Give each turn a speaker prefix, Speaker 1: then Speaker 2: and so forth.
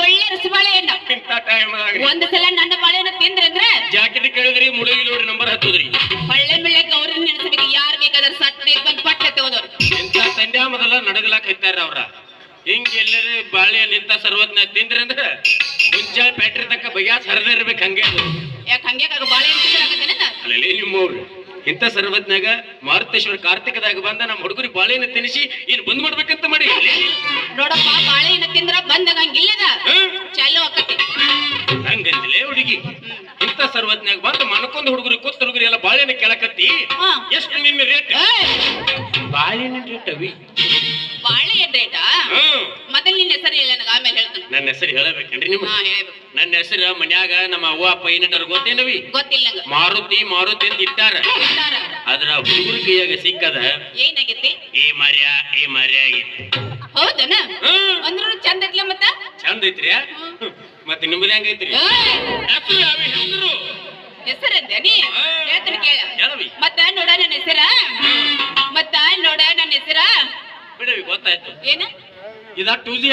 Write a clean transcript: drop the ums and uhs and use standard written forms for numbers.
Speaker 1: ಒಳ್ಳೆ ರಸಬಾಳೆಹಣ್ಣು.
Speaker 2: ಇಂಥ ಟೈಮ್ದಾಗ
Speaker 1: ಒಂದ್ ಸಲ ನನ್ನ ಬಾಳೆಹಣ್ಣು ತಿಂದ್ರಂದ್ರ
Speaker 2: ಜಾಕೆಟ್ ಕೇಳಿದ್ರಿ ಮುಳುಗಿ ನೋಡಿ ನಂಬರ್ ಹತ್ತದ್ರಿ.
Speaker 1: ಹೊಳ್ಳೆ ಮಿಳ್ಳೆ ಗೌರಿ ನೆನೆಸಬೇಕು. ಯಾರು ಬೇಕಾದ್ರೆ ಸಟ್ಟಿ ಬಂದ್ ಪಟ್ಟ ತಗೋದವ್ರು.
Speaker 2: ಇಂಥ ತಂಡ್ಯಾ ಮೊದಲ ನಡಗಲಾಕ ಹತ್ತಾರ ಅವ್ರ. ಹಿಂಗ ಎಲ್ಲರೂ ಬಾಳೆಹಣ್ಣು ಇಂಥ ಸರ್ವತ್ನ ತಿಂದ್ರಿ ಅಂದ್ರ ಮುಂಜಾನೆ ಬ್ಯಾಟ್ರಿ ತಕ್ಕ ಬಗ್ಯಾಸ್ ಹರಿದಿರ್ಬೇಕು. ಹಂಗೆ ಅದು
Speaker 1: ಯಾಕೆ ಹಂಗೆ ಬಾಳೆಹಣ್ಣು ತಿನ್ನಕತ್ತೇನ?
Speaker 2: ಅಲ್ಲೇ ನಿಮ್ಮವ್ರು ಇಂಥ ಸರ್ವತ್ನಾಗ ಮಾರುತೇಶ್ವರ ಕಾರ್ತಿಕದಾಗ ಬಂದ ನಮ್ಮ ಹುಡುಗರಿ ಬಾಳೆಹಣ್ಣು ತಿನ್ನಿಸಿ ಇನ್ ಬಂದ್ ಮಾಡ್ಬೇಕಂತ ಮಾಡಿ.
Speaker 1: ನೋಡಪ್ಪ, ಬಾಳೆಹಣ್ಣು ತಿಂದ್ರ ಬಂದಂಗಿಲ್ಲದ ಚಾಲು ಆಕತಿ.
Speaker 2: ಹಂಗಂದಿಲೇ ಹುಡುಗಿ, ಇಂಥ ಸರ್ವತ್ನಾಗ ಬಂದ ಮನಕೊಂದ್ ಹುಡುಗರಿ ಕೂತ್ ಹುಡುಗರಿ ಎಲ್ಲ ಬಾಳೆಹಣ್ಣು ಕೆಳಕತ್ತಿ. ಎಷ್ಟು ನಿನ್ನ ರೇಟ್? ಬಾಳೆಹಣ್ಣು ರೇಟ್ ಅವಿ
Speaker 1: ಬಾಳೆಹಣ್ಣು ರೇಟಾ? ಮೊದಲು ನಿನ್ನ ಹೆಸರು ಹೇಳ, ನನಗೆ ಆಮೇಲೆ ಹೇಳ್ತಾನೆ.
Speaker 2: ನನ್ನ ಹೆಸರು ಹೇಳಬೇಕೇನ್ರಿ ನಿಮ್ಗೆ?
Speaker 1: ಹೇಳ್ಬೇಕು.
Speaker 2: ನನ್ನ ಹೆಸರು ಮನ್ಯಾಗ ನಮ್ಮ ಅವ್ವ ಅಪ್ಪ ಏನಾರ ಗೊತ್ತೇನವಿ?
Speaker 1: ಗೊತ್ತಿಲ್ಲ.
Speaker 2: ಮಾರುತಿ ಮಾರುತಿ ಅಂತ ಇಟ್ಟಾರ. ಅದ್ರ ಹುಡುಗರ ಕೈಯಾಗ ಸಿಕ್ಕದ
Speaker 1: ಏನಾಗೈತಿ?
Speaker 2: ಈ ಮರ್ಯ ಆಗೈತಿ.
Speaker 1: ಹೌದನ? ಅಂದ್ರೂ ಚಂದ ಐತ್ಲ. ಮತ್ತ
Speaker 2: ಚಂದ ಐತ್ರಿ. ಮತ್ತೆ ನಿಮ್ದು ಹೆಂಗೈತ್ರಿ? ಹೆಸರು
Speaker 1: ಹೆಸರಂದ ನೀ ಹೇಳ್ತಾನೆ ಕೇಳ. ಮತ್ತ ನೋಡ ನನ್ನ ಹೆಸರ, ಮತ್ತ ನೋಡ ನನ್ನ ಹೆಸರ
Speaker 2: ಬಿಡವಿ ಗೊತ್ತಾಯ್ತು.
Speaker 1: ಏನ
Speaker 2: ಇದ 2G